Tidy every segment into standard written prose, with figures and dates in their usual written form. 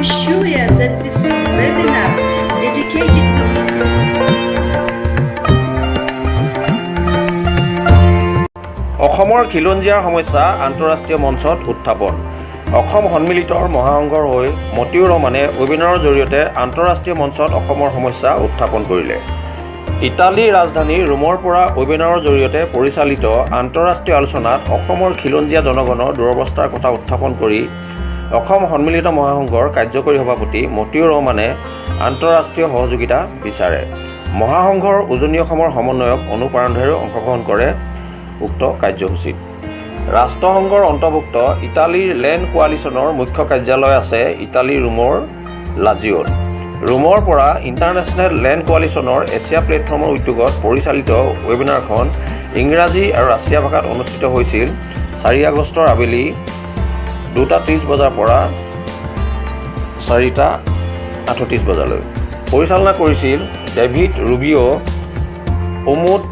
sure that this webinar dedicated to অসমৰ খিলঞ্জীয়াৰ সমস্যা আন্তঃৰাষ্ট্ৰীয় মঞ্চত উত্থাপন। অসম সন্মিলিতৰ মহাসংঘৰ হৈ মতিউৰ ৰহমানে ৱেবিনাৰৰ জৰিয়তে আন্তঃৰাষ্ট্ৰীয় মঞ্চত অসমৰ সমস্যা উত্থাপন কৰিলে। ইটালীৰ ৰাজধানী ৰোমৰ পৰা ৱেবিনাৰৰ জৰিয়তে পৰিচালিত আন্তঃৰাষ্ট্ৰীয় আলোচনাত অসমৰ খিলঞ্জীয়া জনগণৰ দুৰৱস্থাৰ কথা উত্থাপন কৰি অসম সন্মিলিত মহাসংঘৰ কাৰ্যকৰী সভাপতি মতিউৰ ৰহমানে আন্তঃৰাষ্ট্ৰীয় সহযোগিতা বিচাৰে। মহাসংঘৰ উজনি অসমৰ সমন্বয়ক অনুপ আৰন্ধেও অংশগ্ৰহণ কৰে উক্ত কাৰ্যসূচীত। ৰাষ্ট্ৰসংঘৰ অন্তৰ্ভুক্ত ইটালীৰ লেণ্ড কোৱালিশ্যনৰ মুখ্য কাৰ্যালয় আছে ইটালীৰ ৰোমৰ লাজিঅ'ত। ৰোমৰ পৰা ইণ্টাৰনেশ্যনেল লেণ্ড কোৱালিশ্যনৰ এছিয়া প্লেটফৰ্মৰ উদ্যোগত পৰিচালিত ৱেবিনাৰখন ইংৰাজী আৰু ৰাছিয়া ভাষাত অনুষ্ঠিত হৈছিল 4 আগষ্টৰ আবেলি 2:30 বজাৰ পৰা 4:38 বজালৈ। পৰিচালনা কৰিছিল ডেভিড ৰুবিঅ', অমুদ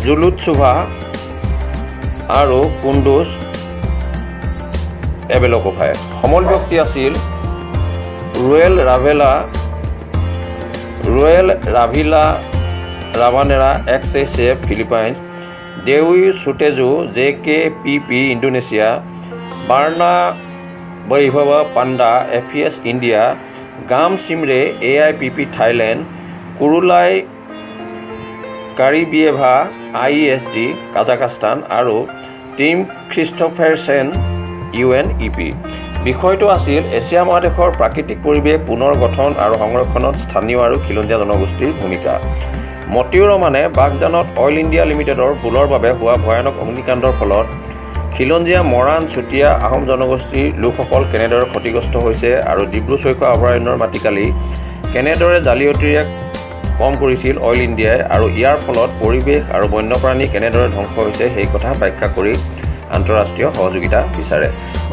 জুলুটছুভা আৰু কুণ্ডুজ এবেলকোভাই। সমল ব্যক্তি আছিল Ruel Ravila Ravanera XSF Philippines, Dewi চুটেজু JKPP Indonesia, Barna Baibhav Panda FES India, Gam Shimray AIPP Thailand, কুৰুলাই কাৰিবিয়েভা IESD কাজাখাস্তান আৰু টিম খ্ৰীষ্টফাৰছেন UNEP। বিষয়টো আছিল এছিয়া মহাদেশৰ প্ৰাকৃতিক পৰিৱেশ পুনৰ গঠন আৰু সংৰক্ষণত স্থানীয় আৰু খিলঞ্জীয়া জনগোষ্ঠীৰ ভূমিকা। মতিউৰ ৰহমানে বাঘজানত অইল ইণ্ডিয়া লিমিটেডৰ ভুলৰ বাবে হোৱা ভয়ানক অগ্নিকাণ্ডৰ ফলত খিলঞ্জীয়া মৰাণ চুতীয়া আহোম জনগোষ্ঠীৰ লোকসকল কেনেদৰে ক্ষতিগ্ৰস্ত হৈছে আৰু ডিব্ৰু-চৈখোৱা অভয়াৰণ্যৰ মাটিকালি কেনেদৰে জালিয়াতিৰে কম কৰিছিল অইল ইণ্ডিয়াই আৰু ইয়াৰ ফলত পৰিৱেশ আৰু বন্যপ্ৰাণী কেনেদৰে ধ্বংস হৈছে সেই কথা ব্যাখ্যা কৰি আন্তঃৰাষ্ট্ৰীয় সহযোগিতা বিচাৰে।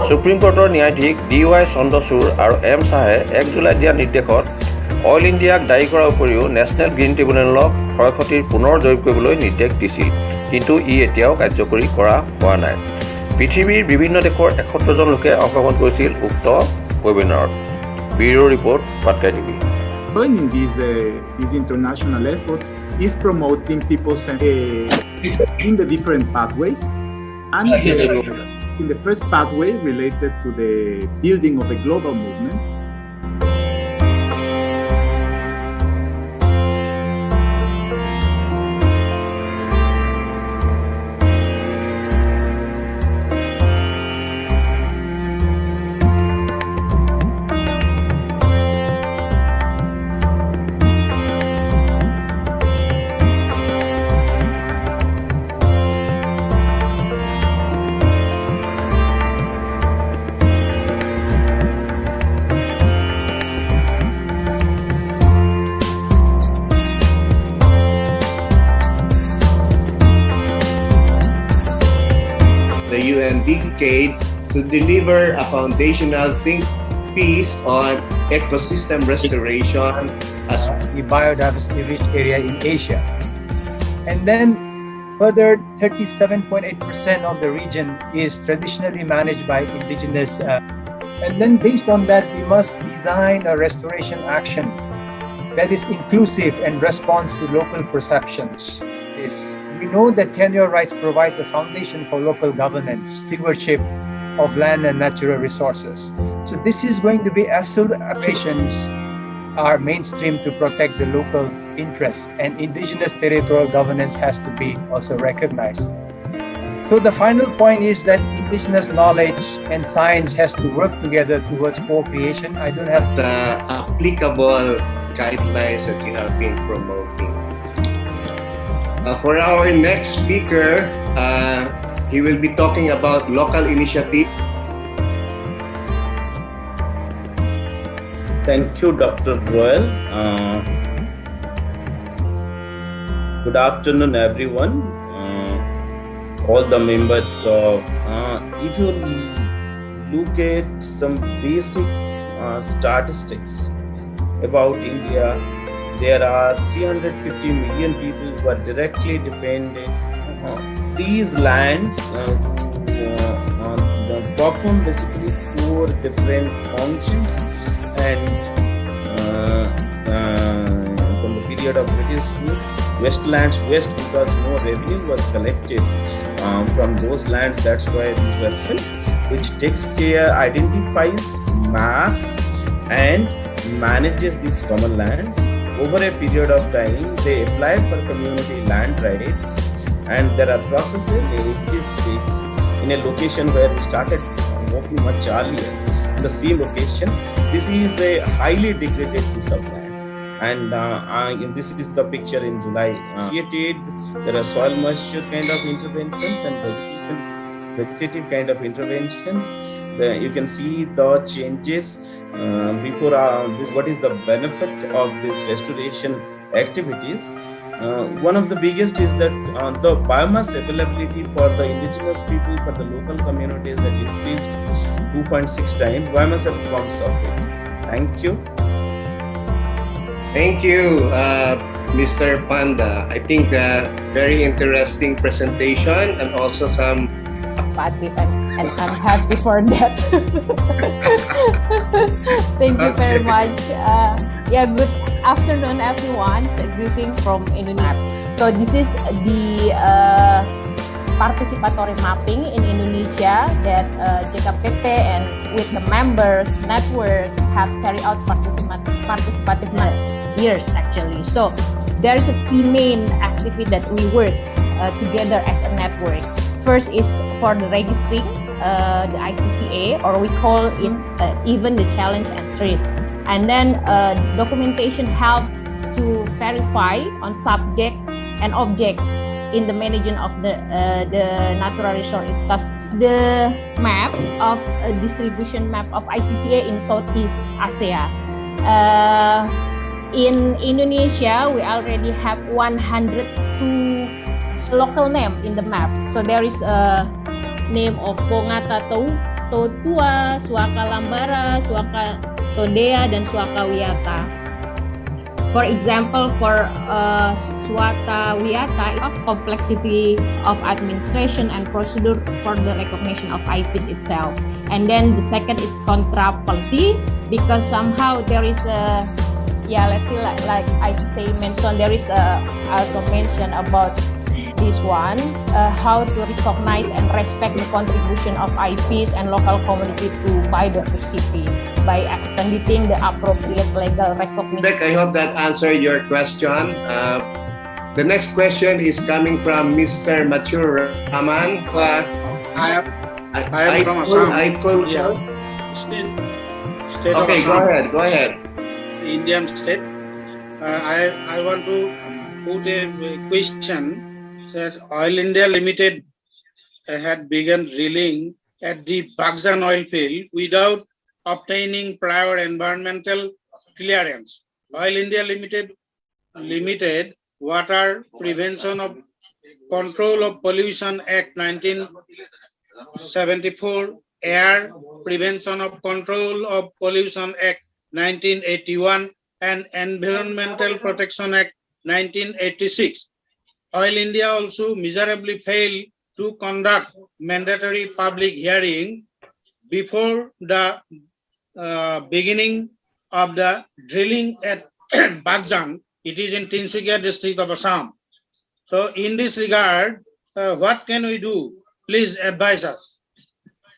সুপ্ৰিম কোৰ্টৰ ন্যায়াধীশ DY চন্দ্ৰচূড় আৰু M শ্বাহে 1 জুলাইত দিয়া নিৰ্দেশত অইল ইণ্ডিয়াক দায়ী কৰাৰ উপৰিও নেশ্যনেল গ্ৰীণ ট্ৰিবিউনেলক ক্ষয়ক্ষতিৰ পুনৰ জৰীপ কৰিবলৈ নিৰ্দেশ দিছিল, কিন্তু ই এতিয়াও কাৰ্যকৰী কৰা হোৱা নাই। পৃথিৱীৰ বিভিন্ন দেশৰ 71 জন লোকে অংশগ্ৰহণ কৰিছিল উক্ত ৱেবিনাৰত। Bureau report Patkai TV। Joining this international effort is promoting people's in the different pathways, and in the first pathway related to the building of a global movement. The UN decade to deliver a foundational think piece on ecosystem restoration as the biodiversity-rich area in Asia. And then further 37.8% of the region is traditionally managed by indigenous. And then based on that, we must design a restoration action that is inclusive and responds to local perceptions. We know that tenure rights provides a foundation for local governance, stewardship of land and natural resources. So this is going to be as soon as actions are mainstream to protect the local interests, and indigenous territorial governance has to be also recognized. So the final point is that indigenous knowledge and science has to work together towards co-creation. I don't have the applicable guidelines that you have been promoting. For our next speaker, he will be talking about local initiative. Thank you, Dr. Royal. Good afternoon, everyone. All the members of, if you look at some basic statistics about India, there are 350 million people who are directly dependent on these lands from perform basically 4 different functions, and from the period of British rule, wastelands waste because no revenue was collected from those lands. That's why these were filled, which takes care, identifies, maps, and manages these common lands. Over a period of time, they apply for community land rights, and there are processes in 86 in a location where we started working much earlier, in the same location. This is a highly degraded piece of land, and this is the picture in July. Created, there are soil moisture kind of interventions and vegetative kind of interventions. You can see the changes before this. What is the benefit of this restoration activities? One of the biggest is that the biomass availability for the indigenous people, for the local communities, has increased 2.6 times. Biomass have become something. Thank you. Thank you, Mr. Panda. I think a very interesting presentation, and also some and I'm happy for that. Thank you very much. Yeah, good afternoon, everyone. It's a greeting from Indonesia. So this is the participatory mapping in Indonesia that JKPP and with the members networks have carried out participative years actually. So there's a 3 main activity that we work together as a network. First is for the registering the ICCA, or we call it even the challenge and threat. And then documentation help to verify on subject and object in the management of the natural resource. The map of distribution map of ICCA in Southeast Asia. In Indonesia, we already have 102 local name in the map. So there is a name of Pongata Totua, Suaka Lambara, Suaka Todea, dan Suaka Wiyata. For example, for Suaka Wiyata, of complexity of administration and procedure for the recognition of IPs itself. And then the second is contra policy, because somehow there is a, yeah, let's say like I say mentioned, there is also mention about this one, how to recognize and respect the contribution of IPs and local community to biodiversity by expediting the appropriate legal recognition. I hope that answered your question. The next question is coming from Mr. Mathur Rahman. I am from Assam. State of okay, Assam. go ahead. Indian state. I want to put a question that Oil India Limited had begun drilling at the Baghjan oil field without obtaining prior environmental clearance. Oil India Limited Water Prevention of Control of Pollution Act 1974, Air Prevention of Control of Pollution Act 1981, and Environmental Protection Act 1986. Oil India also miserably failed to conduct mandatory public hearing before the beginning of the drilling at Baghjan. It is in Tinsukia district of Assam. So in this regard, what can we do? Please advise us.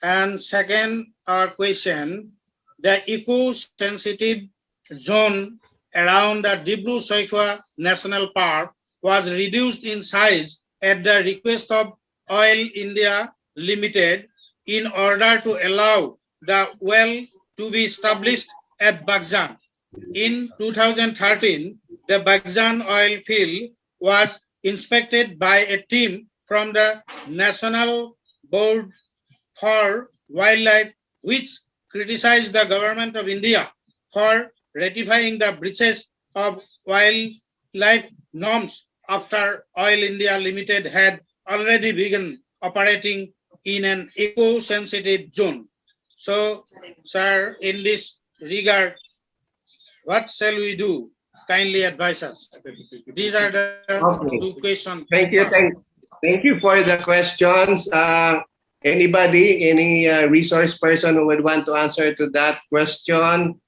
And second, our question, the eco-sensitive zone around the Dibru-Soikhwa National Park was reduced in size at the request of Oil India Limited in order to allow the well to be established at Baghjan. In 2013, the Baghjan oil field was inspected by a team from the National Board for Wildlife, which criticized the government of India for ratifying the breaches of wildlife norms after Oil India Limited had already begun operating in an eco-sensitive zone. So, sir, in this regard, what shall we do? Kindly advise us. These are the two questions. Thank you for the questions. Anybody, any resource person who would want to answer to that question?